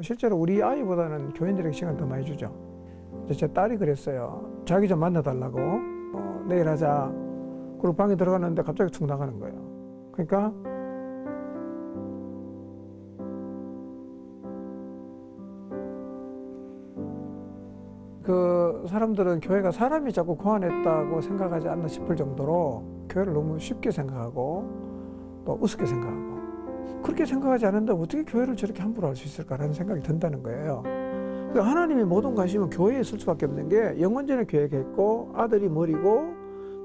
실제로 우리 아이보다는 교인들에게 시간을 더 많이 주죠. 제 딸이 그랬어요. 자기 좀 만나달라고. 내일 하자. 그리고 방에 들어가는데 갑자기 툭 나가는 거예요. 그러니까 그 사람들은 교회가 사람이 자꾸 고안했다고 생각하지 않나 싶을 정도로 교회를 너무 쉽게 생각하고 또 우습게 생각하고, 그렇게 생각하지 않는데 어떻게 교회를 저렇게 함부로 할 수 있을까라는 생각이 든다는 거예요. 그러니까 하나님이 모든 관심은 교회에 있을 수밖에 없는 게, 영원전에 계획했고 아들이 머리고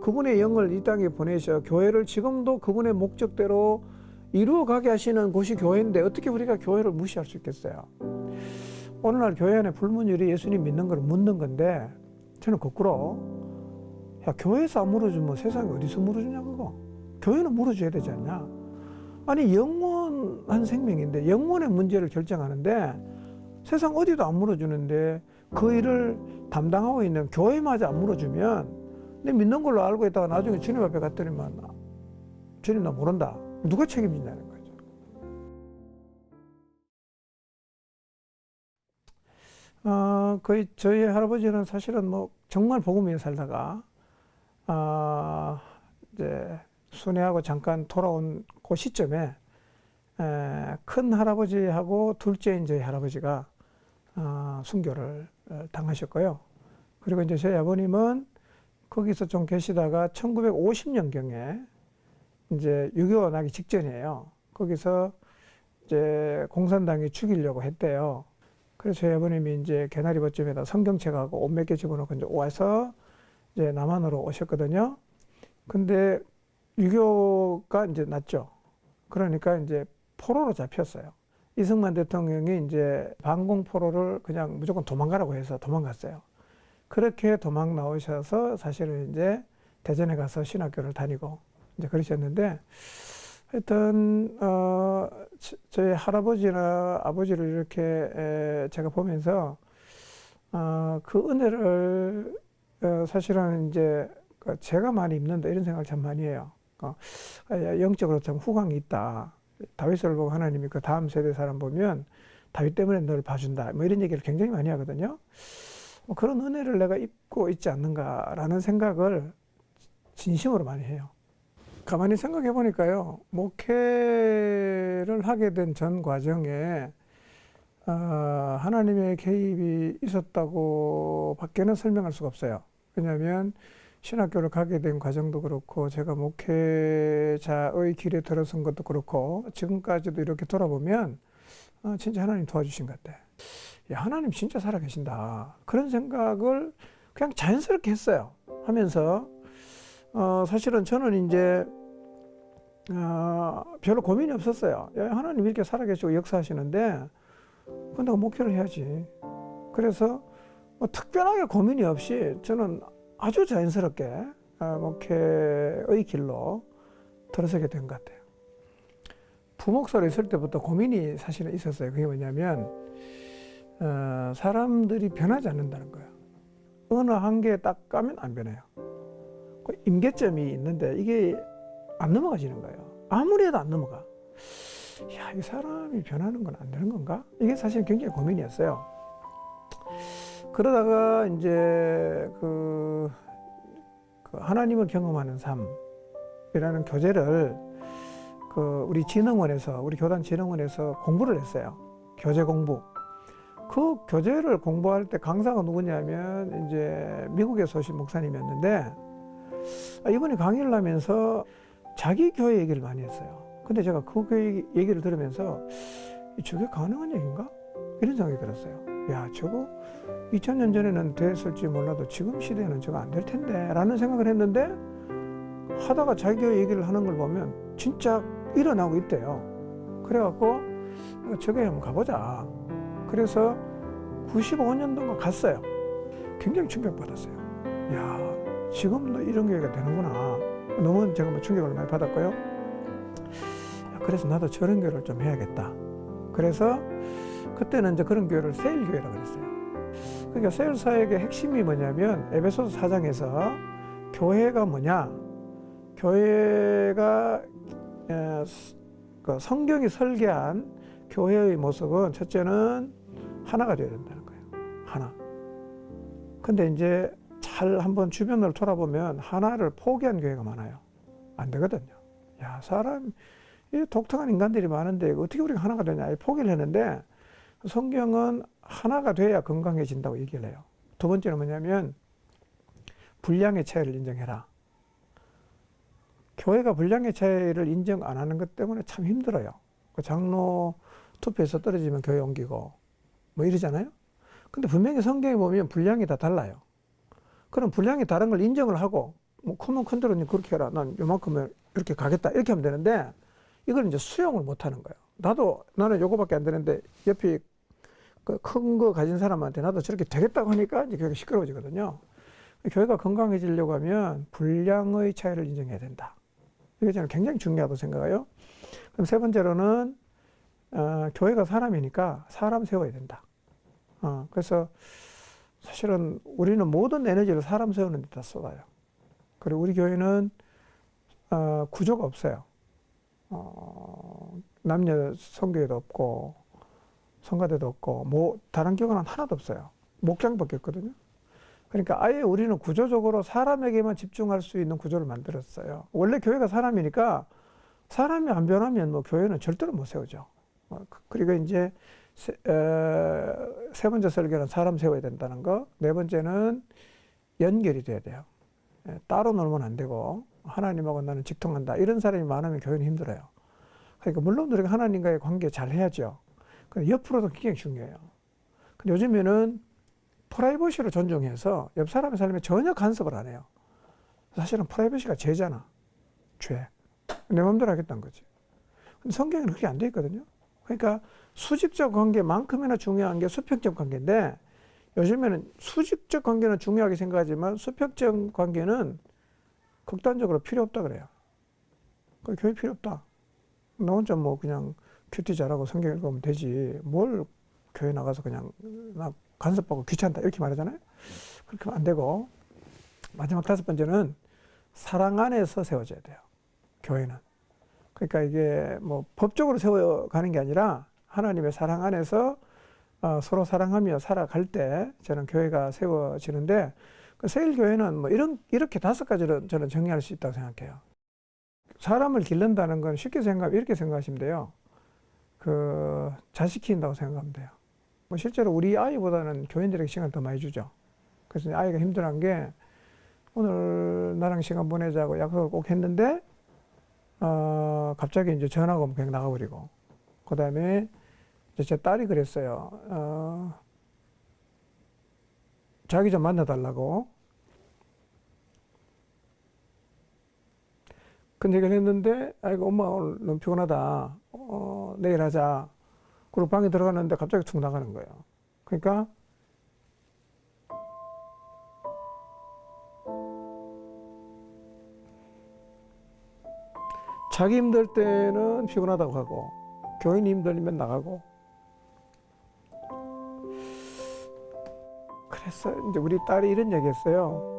그분의 영을 이 땅에 보내셔 교회를 지금도 그분의 목적대로 이루어가게 하시는 곳이 교회인데 어떻게 우리가 교회를 무시할 수 있겠어요? 오늘날 교회 안에 불문율이 예수님 믿는 걸 묻는 건데, 저는 거꾸로, 야, 교회에서 안 물어주면 세상에 어디서 물어주냐 그거. 교회는 물어줘야 되지 않냐. 아니 영원한 생명인데 영원의 문제를 결정하는데 세상 어디도 안 물어주는데 그 일을 담당하고 있는 교회마저 안 물어주면, 내 믿는 걸로 알고 있다가 나중에 주님 앞에 갔더니만 주님 나 모른다. 누가 책임진다는 거죠. 거의 저희 할아버지는 사실은 뭐 정말 복음 위에 살다가 이제 순회하고 잠깐 돌아온 그 시점에 큰 할아버지하고 둘째인 저희 할아버지가 순교를 당하셨고요. 그리고 이제 저희 아버님은 거기서 좀 계시다가 1950년경에 이제 6.25 나기 직전이에요. 거기서 이제 공산당이 죽이려고 했대요. 그래서 저희 아버님이 이제 개나리 버쯤에다 성경책하고 옷 몇 개 집어넣고 이제 와서 이제 남한으로 오셨거든요. 근데 6.25가 이제 났죠. 그러니까 이제 포로로 잡혔어요. 이승만 대통령이 이제 반공포로를 그냥 무조건 도망가라고 해서 도망갔어요. 그렇게 도망 나오셔서 사실은 이제 대전에 가서 신학교를 다니고 이제 그러셨는데, 하여튼 저희 할아버지나 아버지를 이렇게 제가 보면서 그 은혜를 사실은 이제 제가 많이 입는다 이런 생각을 참 많이 해요. 영적으로 참 후광이 있다. 다윗을 보고 하나님이 그 다음 세대 사람 보면 다윗 때문에 너를 봐준다. 뭐 이런 얘기를 굉장히 많이 하거든요. 그런 은혜를 내가 입고 있지 않는가라는 생각을 진심으로 많이 해요. 가만히 생각해 보니까요, 목회를 하게 된 전 과정에 하나님의 개입이 있었다고 밖에는 설명할 수가 없어요. 왜냐하면 신학교를 가게 된 과정도 그렇고, 제가 목회자의 길에 들어선 것도 그렇고, 지금까지도 이렇게 돌아보면 진짜 하나님 도와주신 것 같아. 야, 하나님 진짜 살아계신다. 그런 생각을 그냥 자연스럽게 했어요. 하면서 사실은 저는 이제 별로 고민이 없었어요. 야, 하나님 이렇게 살아계시고 역사하시는데 그건 내가 목회를 해야지. 그래서 뭐 특별하게 고민이 없이 저는 아주 자연스럽게 목회의 길로 들어서게 된 것 같아요. 부목사로 있을 때부터 고민이 사실은 있었어요. 그게 뭐냐면 사람들이 변하지 않는다는 거예요. 어느 한계에 딱 가면 안 변해요. 그 임계점이 있는데 이게 안 넘어가지는 거예요. 아무리 해도 안 넘어가. 야, 이 사람이 변하는 건 안 되는 건가? 이게 사실 굉장히 고민이었어요. 그러다가 이제 그 하나님을 경험하는 삶이라는 교재를 우리 진흥원에서, 우리 교단 진흥원에서 공부를 했어요. 교재 공부. 그 교재를 공부할 때 강사가 누구냐면 이제 미국에서 오신 목사님이었는데, 이분이 강의를 하면서 자기 교회 얘기를 많이 했어요. 근데 제가 그 교회 얘기를 들으면서 저게 가능한 얘기인가? 이런 생각이 들었어요. 야, 저거 2000년 전에는 됐을지 몰라도 지금 시대에는 저거 안 될 텐데 라는 생각을 했는데, 하다가 자기 교회 얘기를 하는 걸 보면 진짜 일어나고 있대요. 그래갖고 저게 한번 가보자. 그래서 95년도인가 갔어요. 굉장히 충격받았어요. 야, 지금도 이런 교회가 되는구나. 너무 제가 뭐 충격을 많이 받았고요. 그래서 나도 저런 교회를 좀 해야겠다. 그래서 그때는 이제 그런 교회를 세일교회라고 그랬어요. 그러니까 세일 사역의 핵심이 뭐냐면, 에베소서 4장에서 교회가 뭐냐? 교회가 성경이 설계한 교회의 모습은, 첫째는 하나가 되어야 된다는 거예요. 하나. 근데 이제 잘 한번 주변을 돌아보면 하나를 포기한 교회가 많아요. 안 되거든요. 야, 이 독특한 인간들이 많은데 어떻게 우리가 하나가 되냐, 포기를 했는데 성경은 하나가 돼야 건강해진다고 얘기를 해요. 두 번째는 뭐냐면 분량의 차이를 인정해라. 교회가 분량의 차이를 인정 안 하는 것 때문에 참 힘들어요. 장로 투표에서 떨어지면 교회 옮기고 뭐 이러잖아요. 근데 분명히 성경에 보면 분량이 다 달라요. 그럼 분량이 다른 걸 인정을 하고 뭐 크면 큰 대로 그렇게 해라. 난 요만큼은 이렇게 가겠다. 이렇게 하면 되는데 이걸 이제 수용을 못 하는 거예요. 나는 요거밖에 안 되는데 옆에 큰 거 가진 사람한테 나도 저렇게 되겠다고 하니까 이제 교회가 시끄러워지거든요. 교회가 건강해지려고 하면 분량의 차이를 인정해야 된다. 이게 저는 굉장히 중요하다고 생각해요. 그럼 세 번째로는 교회가 사람이니까 사람 세워야 된다. 그래서 사실은 우리는 모든 에너지를 사람 세우는 데다 쏟아요. 그리고 우리 교회는 구조가 없어요. 남녀 성교회도 없고 성가대도 없고 뭐 다른 교회는 하나도 없어요. 목장밖에 없거든요. 그러니까 아예 우리는 구조적으로 사람에게만 집중할 수 있는 구조를 만들었어요. 원래 교회가 사람이니까 사람이 안 변하면 뭐 교회는 절대로 못 세우죠. 그리고 이제 세 번째 설교는 사람 세워야 된다는 거. 네 번째는 연결이 돼야 돼요. 따로 놀면 안 되고 하나님하고 나는 직통한다. 이런 사람이 많으면 교회는 힘들어요. 그러니까 물론 우리가 하나님과의 관계 잘 해야죠. 근데 옆으로도 굉장히 중요해요. 근데 요즘에는 프라이버시를 존중해서 옆 사람의 삶에 전혀 간섭을 안 해요. 사실은 프라이버시가 죄잖아. 죄. 내 마음대로 하겠다는 거지. 근데 성경에는 그게 안 돼 있거든요. 그러니까 수직적 관계만큼이나 중요한 게 수평적 관계인데 요즘에는 수직적 관계는 중요하게 생각하지만 수평적 관계는 극단적으로 필요 없다 그래요. 그 교회 필요 없다. 나 혼자 뭐 그냥 큐티 잘하고 성경 읽으면 되지. 뭘 교회 나가서 그냥 나 간섭받고 귀찮다 이렇게 말하잖아요. 그렇게 하면 안 되고 마지막 다섯 번째는 사랑 안에서 세워져야 돼요. 교회는. 그러니까 이게 뭐 법적으로 세워가는 게 아니라 하나님의 사랑 안에서 서로 사랑하며 살아갈 때 저는 교회가 세워지는데 그 세일교회는 뭐 이렇게 다섯 가지를 저는 정리할 수 있다고 생각해요. 사람을 기른다는 건 쉽게 이렇게 생각하시면 돼요. 자식 키운다고 생각하면 돼요. 뭐 실제로 우리 아이보다는 교인들에게 시간을 더 많이 주죠. 그래서 아이가 힘들어한 게 오늘 나랑 시간 보내자고 약속을 꼭 했는데 갑자기 이제 전화가 오면 그냥 나가버리고 그 다음에 제 딸이 그랬어요. 자기 좀 만나달라고. 근데 얘기를 했는데 아이고 엄마 오늘 너무 피곤하다. 내일 하자. 그리고 방에 들어가는데 갑자기 툭 나가는 거예요. 그러니까 자기 힘들 때는 피곤하다고 하고 교인이 힘들면 나가고. 그래서 이제 우리 딸이 이런 얘기 했어요.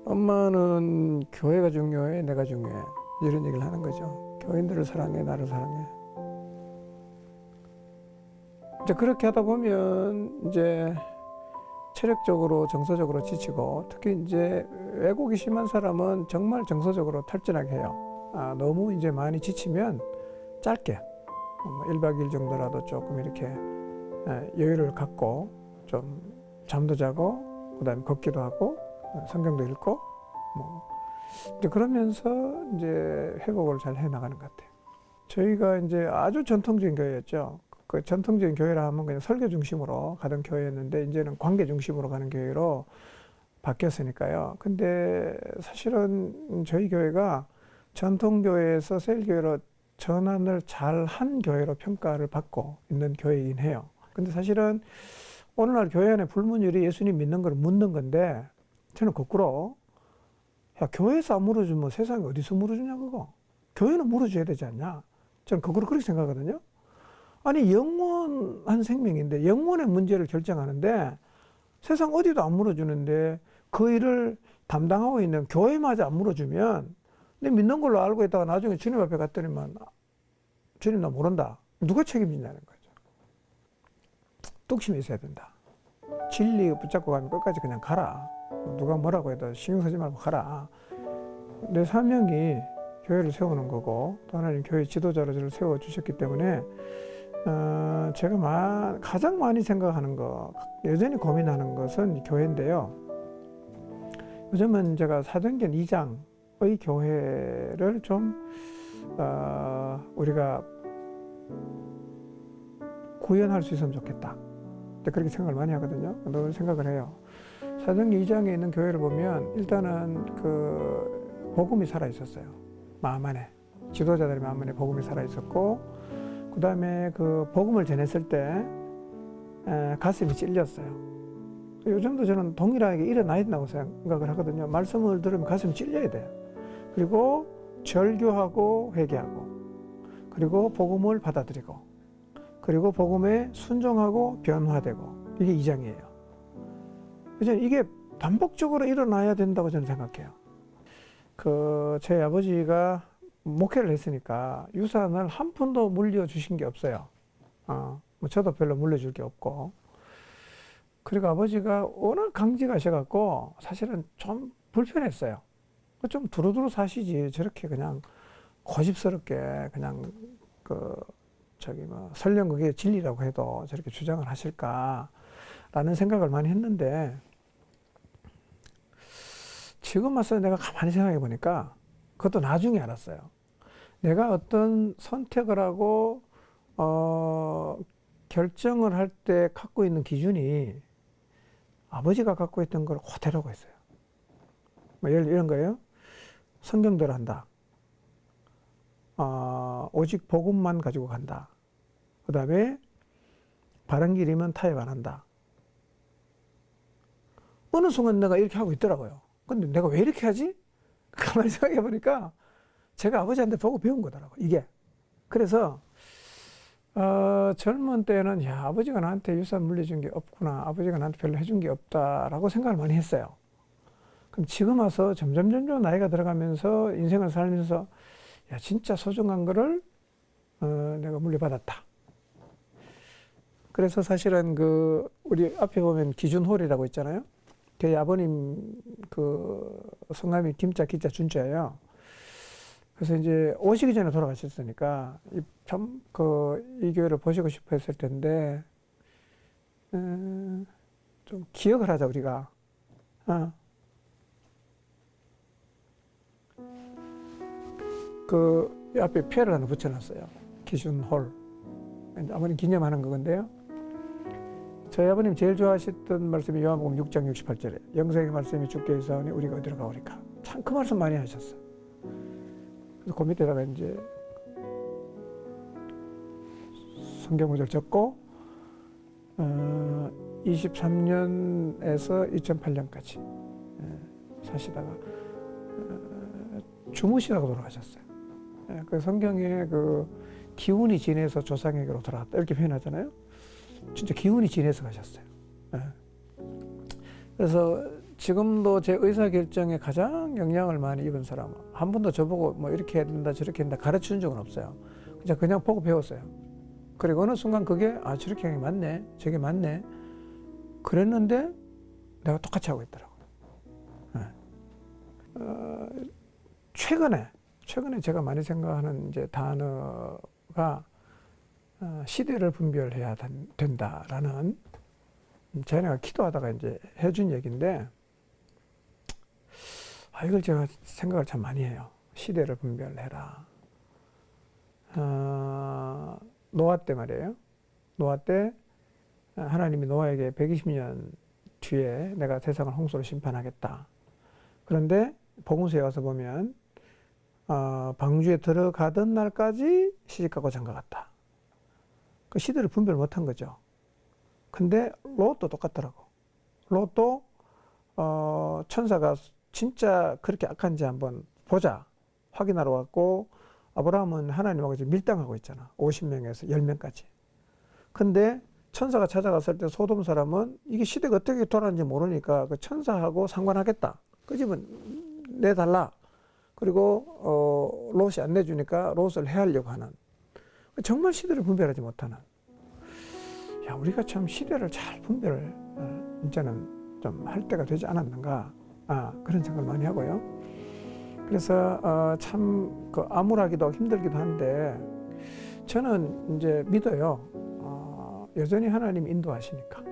엄마는 교회가 중요해, 내가 중요해. 이런 얘기를 하는 거죠. 교인들을 사랑해, 나를 사랑해. 이제 그렇게 하다 보면 이제 체력적으로, 정서적으로 지치고 특히 이제 왜곡이 심한 사람은 정말 정서적으로 탈진하게 해요. 너무 이제 많이 지치면 짧게 1박 2일 정도라도 조금 이렇게 여유를 갖고 좀 잠도 자고 그다음에 걷기도 하고 성경도 읽고 뭐 이제 그러면서 이제 회복을 잘 해 나가는 것 같아요. 저희가 이제 아주 전통적인 교회였죠. 그 전통적인 교회라 하면 그냥 설교 중심으로 가던 교회였는데 이제는 관계 중심으로 가는 교회로 바뀌었으니까요. 근데 사실은 저희 교회가 전통교회에서 세일교회로 전환을 잘 한 교회로 평가를 받고 있는 교회이긴 해요. 근데 사실은 오늘날 교회 안에 불문율이 예수님 믿는 걸 묻는 건데 저는 거꾸로 야 교회에서 안 물어주면 세상에 어디서 물어주냐 그거. 교회는 물어줘야 되지 않냐. 저는 거꾸로 그렇게 생각하거든요. 아니 영원한 생명인데 영원의 문제를 결정하는데 세상 어디도 안 물어주는데 그 일을 담당하고 있는 교회마저 안 물어주면 내 믿는 걸로 알고 있다가 나중에 주님 앞에 갔더니만 주님 나 모른다. 누가 책임진다는 거죠. 뚝심이 있어야 된다. 진리 붙잡고 가면 끝까지 그냥 가라. 누가 뭐라고 해도 신경 쓰지 말고 가라. 내 사명이 교회를 세우는 거고 또 하나님 교회 지도자로 저를 세워주셨기 때문에 제가 가장 많이 생각하는 거, 여전히 고민하는 것은 교회인데요. 요즘은 제가 사도행전 2장의 교회를 좀 우리가 구현할 수 있으면 좋겠다. 그렇게 생각을 많이 하거든요. 늘 생각을 해요. 사도행전 2장에 있는 교회를 보면 일단은 그 복음이 살아 있었어요. 마음 안에, 지도자들의 마음 안에 복음이 살아 있었고, 그 다음에 그 복음을 전했을 때 가슴이 찔렸어요. 요즘도 저는 동일하게 일어나야 된다고 생각을 하거든요. 말씀을 들으면 가슴이 찔려야 돼요. 그리고 절규하고 회개하고, 그리고 복음을 받아들이고, 그리고 복음에 순종하고 변화되고, 이게 2장이에요. 저는 이게 반복적으로 일어나야 된다고 저는 생각해요. 제 아버지가 목회를 했으니까 유산을 한 푼도 물려주신 게 없어요. 뭐 저도 별로 물려줄 게 없고. 그리고 아버지가 워낙 강직하셔갖고 사실은 좀 불편했어요. 좀 두루두루 사시지 저렇게 그냥 고집스럽게 그냥 설령 그게 진리라고 해도 저렇게 주장을 하실까라는 생각을 많이 했는데, 지금 와서 내가 가만히 생각해 보니까 그것도 나중에 알았어요. 내가 어떤 선택을 하고 결정을 할 때 갖고 있는 기준이 아버지가 갖고 있던 걸 그대로가 있어요. 뭐 예를 이런 거예요. 성경대로 한다. 오직 복음만 가지고 간다. 그 다음에 바른 길이면 타협 안 한다. 어느 순간 내가 이렇게 하고 있더라고요. 근데 내가 왜 이렇게 하지? 가만히 생각해 보니까 제가 아버지한테 보고 배운 거더라고요, 이게. 그래서 젊은 때는 아버지가 나한테 유산 물려준 게 없구나, 아버지가 나한테 별로 해준 게 없다라고 생각을 많이 했어요. 그럼 지금 와서 점점 나이가 들어가면서 인생을 살면서 진짜 소중한 거를 내가 물려받았다. 그래서 사실은 우리 앞에 보면 기준홀이라고 있잖아요. 저희 아버님 성함이 김자, 기자, 준자예요. 그래서 이제 오시기 전에 돌아가셨으니까 이 교회를 보시고 싶어 했을 텐데 좀 기억을 하자 우리가. 앞에 표를 하나 붙여놨어요. 기준홀. 아버님 기념하는 그건데요. 저희 아버님 제일 좋아하셨던 말씀이 요한복음 6장 68절에 영생의 말씀이 주께 있사오니 우리가 어디로 가오리까. 참 그 말씀 많이 하셨어요. 그래서 그 밑에다가 이제 성경 구절 적고 23년에서 2008년까지 사시다가 주무시다가 돌아가셨어요. 그 성경에 기운이 진해서 조상에게로 돌아갔다 이렇게 표현하잖아요. 진짜 기운이 진해서 가셨어요. 그래서 지금도 제 의사결정에 가장 영향을 많이 입은 사람은 한 번도 저보고 뭐 이렇게 해야 된다 저렇게 해야 된다 가르쳐준 적은 없어요. 그냥 보고 배웠어요. 그리고 어느 순간 그게 저렇게 하는 게 맞네, 저게 맞네 그랬는데 내가 똑같이 하고 있더라고요. 최근에 제가 많이 생각하는 이제 단어가 시대를 분별해야 된다라는, 제가 기도하다가 이제 해준 얘기인데, 이걸 제가 생각을 참 많이 해요. 시대를 분별해라. 노아 때 말이에요. 노아 때 하나님이 노아에게 120년 뒤에 내가 세상을 홍수로 심판하겠다. 그런데 복음서에 와서 보면 방주에 들어가던 날까지 시집가고 장가갔다. 그 시대를 분별 못한 거죠. 근데 롯도 똑같더라고. 롯도 천사가 진짜 그렇게 악한지 한번 보자 확인하러 왔고, 아브라함은 하나님하고 이제 밀당하고 있잖아. 50명에서 10명까지. 근데 천사가 찾아갔을 때 소돔 사람은 이게 시대가 어떻게 돌아가는지 모르니까 그 천사하고 상관하겠다. 그 집은 내달라. 그리고 롯이 안 내주니까 롯을 해하려고 하는. 정말 시대를 분별하지 못하는. 야, 우리가 참 시대를 잘 분별을 이제는 좀 할 때가 되지 않았는가. 그런 생각을 많이 하고요. 그래서 참 그 암울하기도 힘들기도 한데 저는 이제 믿어요. 여전히 하나님 인도하시니까.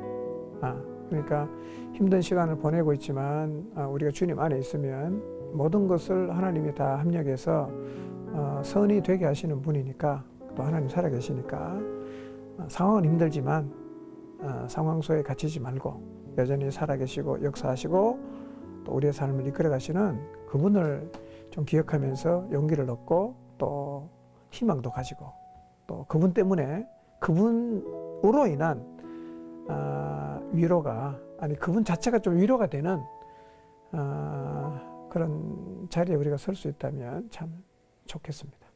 그러니까 힘든 시간을 보내고 있지만 우리가 주님 안에 있으면 모든 것을 하나님이 다 합력해서 선이 되게 하시는 분이니까, 또 하나님 살아계시니까 상황은 힘들지만 상황 속에 갇히지 말고 여전히 살아계시고 역사하시고 또 우리의 삶을 이끌어 가시는 그분을 좀 기억하면서 용기를 얻고 또 희망도 가지고 또 그분 때문에, 그분으로 인한 위로가, 아니 그분 자체가 좀 위로가 되는 그런 자리에 우리가 설 수 있다면 참 좋겠습니다.